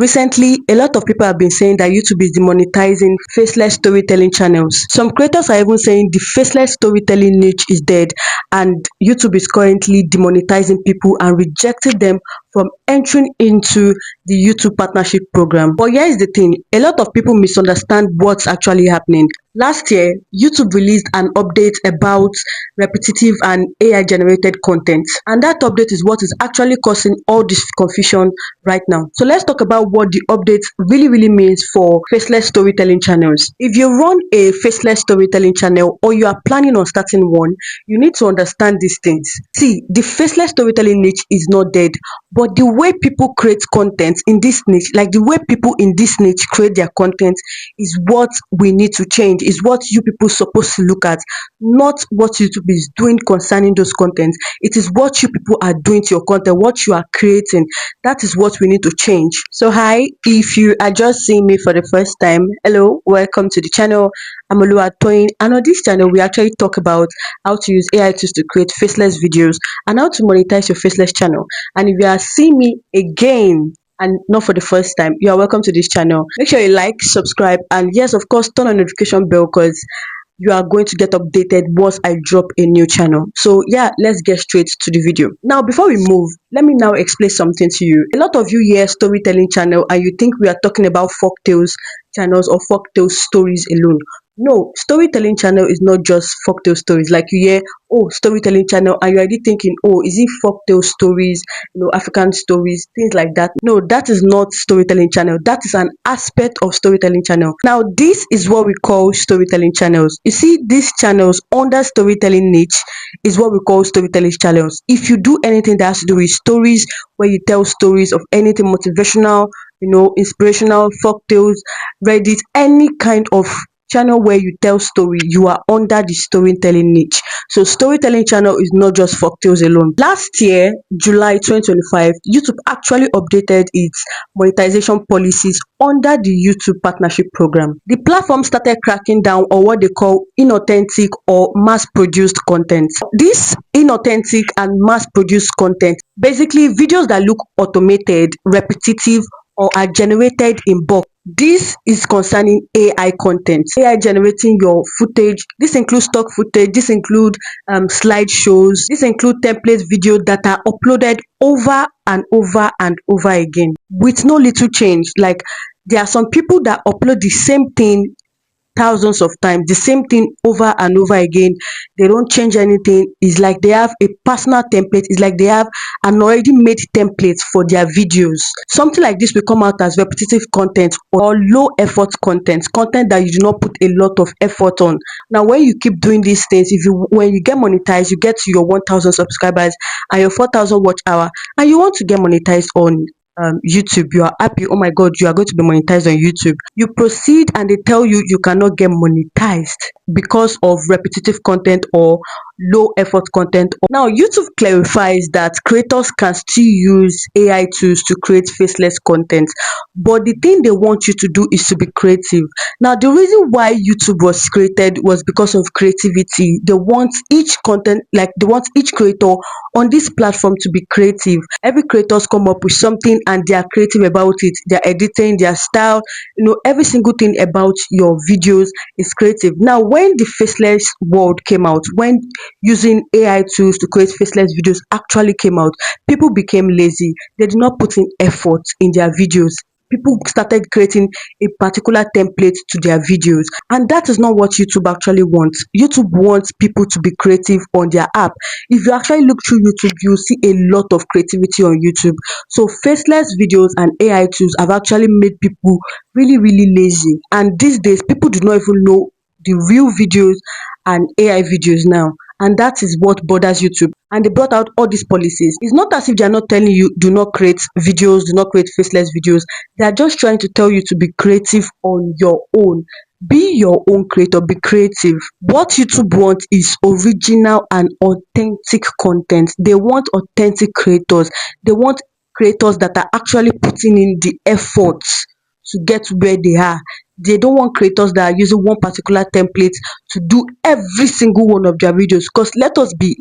Recently, a lot of people have been saying that YouTube is demonetizing faceless storytelling channels. Some creators are even saying the faceless storytelling niche is dead and YouTube is currently demonetizing people and rejecting them from entering into the YouTube partnership program. But here is the thing, a lot of people misunderstand what's actually happening. Last year, YouTube released an update about repetitive and AI generated content, and that update is what is actually causing all this confusion right now. So let's talk about what the update really means for faceless storytelling channels. If you run a faceless storytelling channel or you are planning on starting one, you need to understand these things. See, the faceless storytelling niche is not dead, but the way people create content in this niche, like the way people in this niche create their content, is what we need to change, is what you people supposed to look at, not what YouTube is doing concerning those contents. It is what you people are doing to your content, what you are creating. That is what we need to change. So hi, if you are just seeing me for the first time, hello, welcome to the channel. I'm Oluwatoyin, and on this channel we actually talk about how to use AI tools to create faceless videos and how to monetize your faceless channel. And if you are seeing me again and not for the first time, you are welcome to this channel. Make sure you like, subscribe, and yes, of course, turn on notification bell because you are going to get updated once I drop a new channel. So yeah, let's get straight to the video. Now, before we move, let me now explain something to you. A lot of you hear storytelling channel and you think we are talking about folktales channels or folktale stories alone. No, storytelling channel is not just folktale stories. Like you hear, oh, storytelling channel, and you're already thinking, oh, is it folktale stories, African stories, things like that. No, that is not storytelling channel. That is an aspect of storytelling channel. Now, this is what we call storytelling channels. You see, these channels under storytelling niche is what we call storytelling channels. If you do anything that has to do with stories, where you tell stories of anything motivational, inspirational, folktales, Reddit, any kind of channel where you tell story, you are under the storytelling niche. So storytelling channel is not just folktales alone. Last year, July 2025, YouTube actually updated its monetization policies under the YouTube partnership program. The platform started cracking down on what they call inauthentic or mass-produced content. This inauthentic and mass-produced content, basically videos that look automated, repetitive, or are generated in bulk. This is concerning AI content. AI generating your footage. This includes stock footage. This includes slideshows. This includes template videos that are uploaded over and over and over again with no little change. Like there are some people that upload the same thing thousands of times, the same thing over and over again. They don't change anything. It's like they have a personal template. It's like they have an already made template for their videos. Something like this will come out as repetitive content or low effort content that you do not put a lot of effort on. Now, when you keep doing these things, when you get monetized, you get to your 1,000 subscribers and your 4,000 watch hour, and you want to get monetized on YouTube, you are happy, oh my god, you are going to be monetized on YouTube. You proceed and they tell you you cannot get monetized because of repetitive content or low effort content. Now, YouTube clarifies that creators can still use AI tools to create faceless content, but the thing they want you to do is to be creative. Now, the reason why YouTube was created was because of creativity. They want each creator on this platform to be creative. Every creators come up with something and they are creative about it. They're editing, their style, every single thing about your videos is creative. Now, when the faceless world came out, when using AI tools to create faceless videos actually came out, people became lazy. They did not put in effort in their videos. People started creating a particular template to their videos, and that is not what YouTube actually wants. YouTube wants people to be creative on their app. If you actually look through YouTube, you see a lot of creativity on YouTube. So faceless videos and AI tools have actually made people really lazy, and these days people do not even know the real videos and AI videos now, and that is what bothers YouTube. And they brought out all these policies. It's not as if they are not telling you do not create videos, do not create faceless videos. They are just trying to tell you to be creative on your own. Be your own creator, be creative. What YouTube wants is original and authentic content. They want authentic creators. They want creators that are actually putting in the efforts to get where they are. They don't want creators that are using one particular template to do every single one of their videos. Because let us be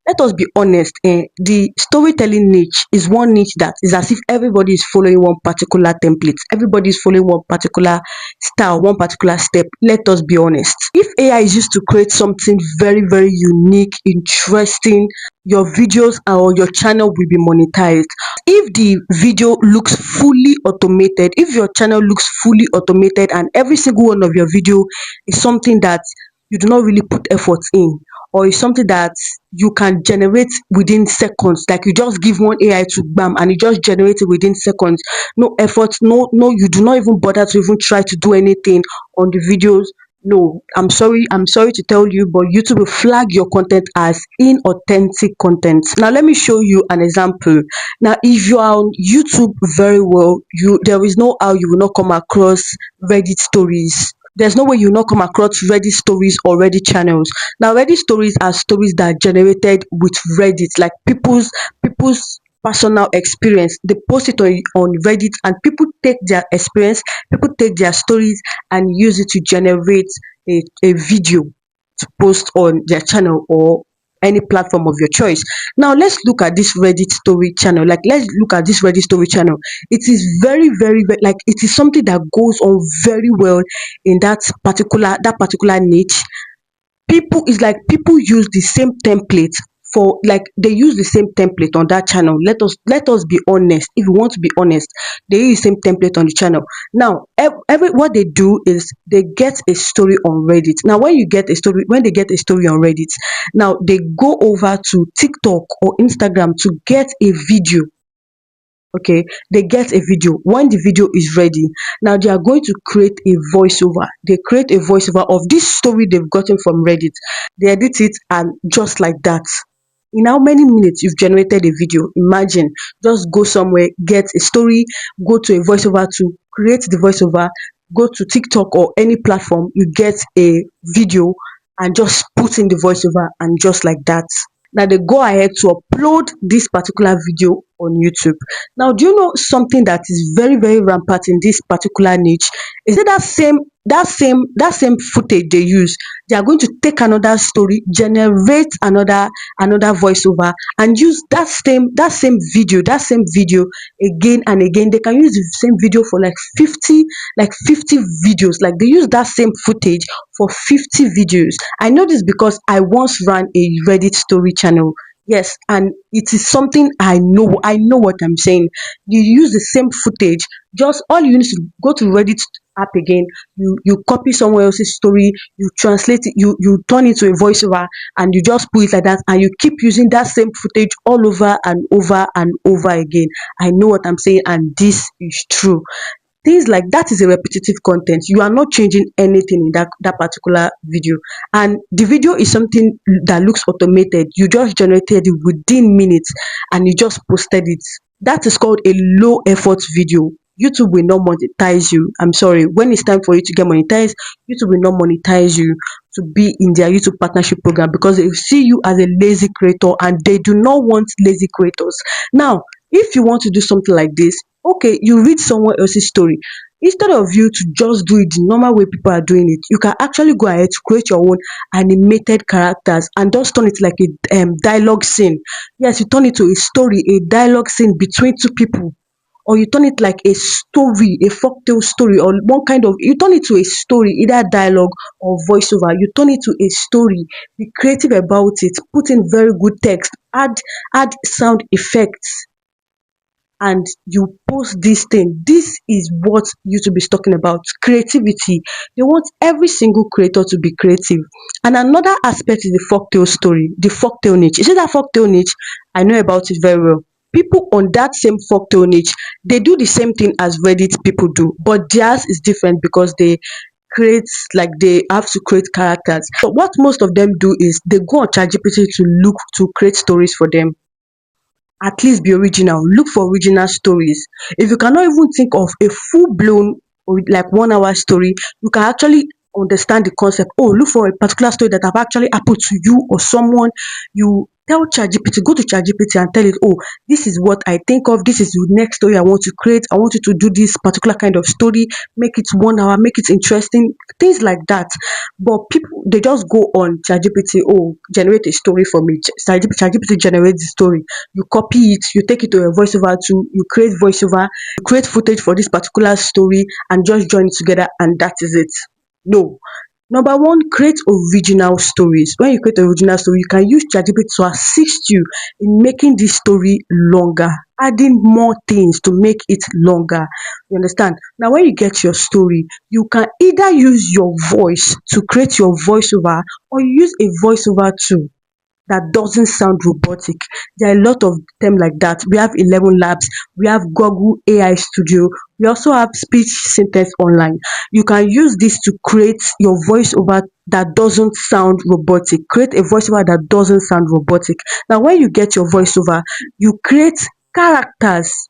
let us be honest, the storytelling niche is one niche that is as if everybody is following one particular template, everybody is following one particular style, one particular step. Let us be honest. If AI is used to create something very, very unique, interesting, your videos or your channel will be monetized. If the video looks fully automated, if your channel looks fully automated and every single one of your video is something that you do not really put effort in, or is something that you can generate within seconds, like you just give one AI to bam and it just generates it within seconds, no effort, no, you do not even bother to even try to do anything on the videos. No, I'm sorry to tell you, but YouTube will flag your content as inauthentic content. Now let me show you an example. Now if you are on YouTube very well, there is no how you will not come across Reddit stories. There's no way you will not come across Reddit stories or Reddit channels. Now Reddit stories are stories that are generated with Reddit, like people's personal experience. They post it on Reddit and people take their experience, people take their stories and use it to generate a video to post on their channel or any platform of your choice. Now let's look at this Reddit story channel. Like let's look at this Reddit story channel. It is very, very, very, like it is something that goes on very well in that particular niche. People is like people use the same template for, like they use the same template on that channel. Let us be honest. If you want to be honest, they use the same template on the channel. Now every what they do is they get a story on Reddit. Now when they get a story on Reddit, now they go over to TikTok or Instagram to get a video. Okay, they get a video. When the video is ready, now they are going to create a voiceover. They create a voiceover of this story they've gotten from Reddit. They edit it, and just like that, in how many minutes you've generated a video? Imagine, just go somewhere, get a story, go to a voiceover to create the voiceover, go to TikTok or any platform, you get a video and just put in the voiceover, and just like that, now they go ahead to upload this particular video on YouTube. Now, do you know something that is very, very rampant in this particular niche? Is it that same footage they use? They are going to take another story, generate another voiceover, and use that same video again and again. They can use the same video for like 50 videos. Like they use that same footage for 50 videos. I know this because I once ran a Reddit story channel. Yes, and it is something I know. I know what I'm saying. You use the same footage. Just all you need to go to Reddit app again. You copy someone else's story. You translate it. You turn it to a voiceover, and you just put it like that. And you keep using that same footage all over and over and over again. I know what I'm saying, and this is true. Things like that is a repetitive content. You are not changing anything in that particular video, and the video is something that looks automated. You just generated it within minutes and you just posted it. That is called a low effort video. YouTube will not monetize you. I'm sorry, when it's time for you to get monetized, YouTube will not monetize you to be in their YouTube partnership program, because they see you as a lazy creator and they do not want lazy creators. Now if you want to do something like this, okay, you read someone else's story. Instead of you to just do it the normal way people are doing it, you can actually go ahead to create your own animated characters and just turn it like a dialogue scene. Yes, you turn it to a story, a dialogue scene between two people, or you turn it like a story, a folktale story, or one kind of, you turn it to a story, either dialogue or voiceover. You turn it to a story, be creative about it, put in very good text, add sound effects, and you post this thing. This is what YouTube is talking about, creativity. They want every single creator to be creative. And another aspect is the folktale story, the folktale niche. You see that folktale niche? I know about it very well. People on that same folktale niche, they do the same thing as Reddit people do, but theirs is different because they create, like they have to create characters. So what most of them do is they go on ChatGPT to look to create stories for them. At least be original. Look for original stories. If you cannot even think of a full blown or like 1 hour story, you can actually understand the concept. Oh, look for a particular story that have actually happened to you or someone. You tell ChatGPT, go to ChatGPT and tell it, oh, this is what I think of. This is the next story I want to create. I want you to do this particular kind of story. Make it 1 hour. Make it interesting. Things like that. But people, they just go on ChatGPT. Oh, generate a story for me. ChatGPT generates the story. You copy it. You take it to a voiceover tool. You create voiceover. You create footage for this particular story and just join it together, and that is it. No. Number one, create original stories. When you create original story, you can use ChatGPT to assist you in making this story longer, adding more things to make it longer. You understand? Now, when you get your story, you can either use your voice to create your voiceover, or use a voiceover tool that doesn't sound robotic. There are a lot of them like that. We have 11 Labs, we have Google AI Studio, we also have Speech Synthesis Online. You can use this to create your voiceover that doesn't sound robotic. Create a voiceover that doesn't sound robotic. Now, when you get your voiceover, you create characters,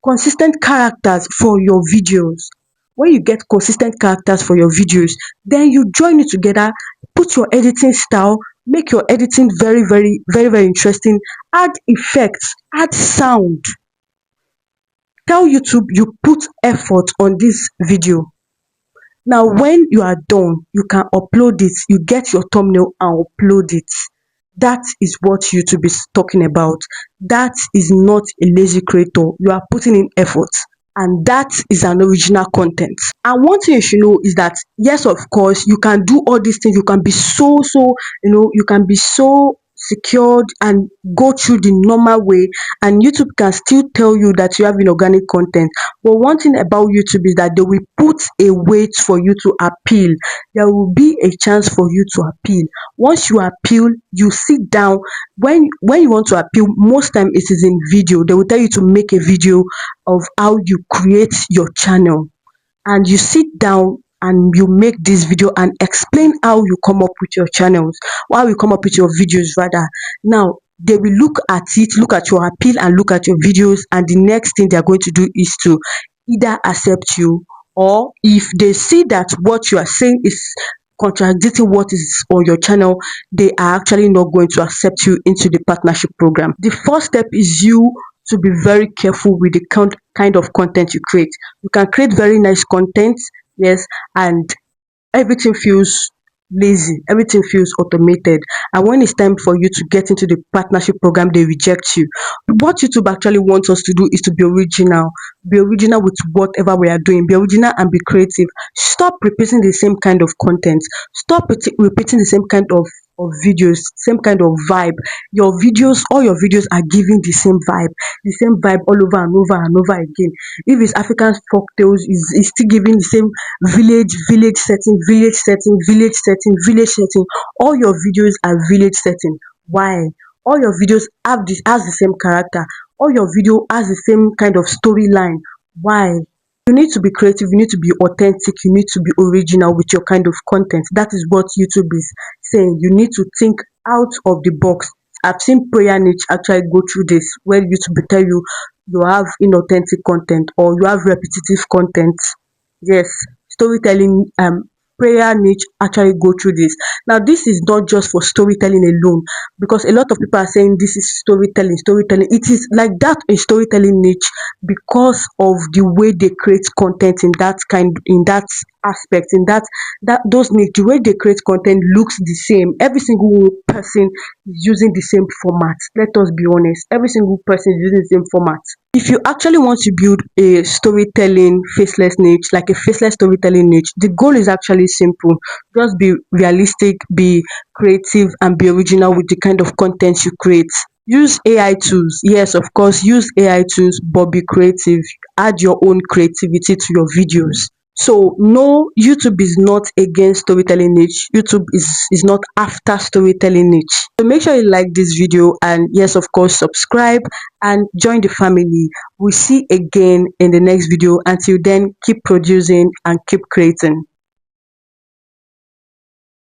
consistent characters for your videos. When you get consistent characters for your videos, then you join it together, put your editing style, make your editing very interesting, add effects, add sound. Tell YouTube you put effort on this video. Now, when you are done, you can upload it. You get your thumbnail and upload it. That is what YouTube is talking about. That is not a lazy creator. You are putting in effort, and that is an original content. And one thing you should know is that, yes, of course, you can do all these things. You can be you can be so secured and go through the normal way, and YouTube can still tell you that you have inorganic content. But one thing about YouTube is that they will put a wait for you to appeal. There will be a chance for you to appeal. Once you appeal, you sit down. When you want to appeal, most time it is in video. They will tell you to make a video of how you create your channel, and you sit down and you make this video and explain how you come up with your channels, how you come up with your videos rather. Now, they will look at it, look at your appeal and look at your videos, and the next thing they are going to do is to either accept you, or if they see that what you are saying is contradicting what is on your channel, they are actually not going to accept you into the partnership program. The first step is you to be very careful with the kind of content you create. You can create very nice content, yes, and everything feels lazy, everything feels automated, and when it's time for you to get into the partnership program, they reject you. What YouTube actually wants us to do is to be original with whatever we are doing, be original and be creative. Stop repeating the same kind of content, stop repeating the same kind of videos, same kind of vibe. All your videos are giving the same vibe all over and over and over again. If it's African folk tales, is still giving the same village setting, village setting. All your videos are village setting. Why? All your videos has the same character. All your video has the same kind of storyline. Why? You need to be creative, you need to be authentic, you need to be original with your kind of content. That is what YouTube is saying. You need to think out of the box. I've seen prayer niche actually go through this, where YouTube will tell you you have inauthentic content or you have repetitive content. Yes, storytelling, prayer niche actually go through this. Now, this is not just for storytelling alone, because a lot of people are saying this is storytelling. It is like that in storytelling niche because of the way they create content in that aspect, in those niche. The way they create content looks the same. Every single person is using the same format. Let us be honest. Every single person is using the same format. If you actually want to build a storytelling faceless niche, like a faceless storytelling niche, the goal is actually simple. Just be realistic, be creative, and be original with the kind of content you create. Use AI tools. Yes, of course, use AI tools, but be creative. Add your own creativity to your videos. So no, YouTube is not against storytelling niche. YouTube is not after storytelling niche. So make sure you like this video, and yes, of course, subscribe and join the family. We'll see again in the next video. Until then, keep producing and keep creating.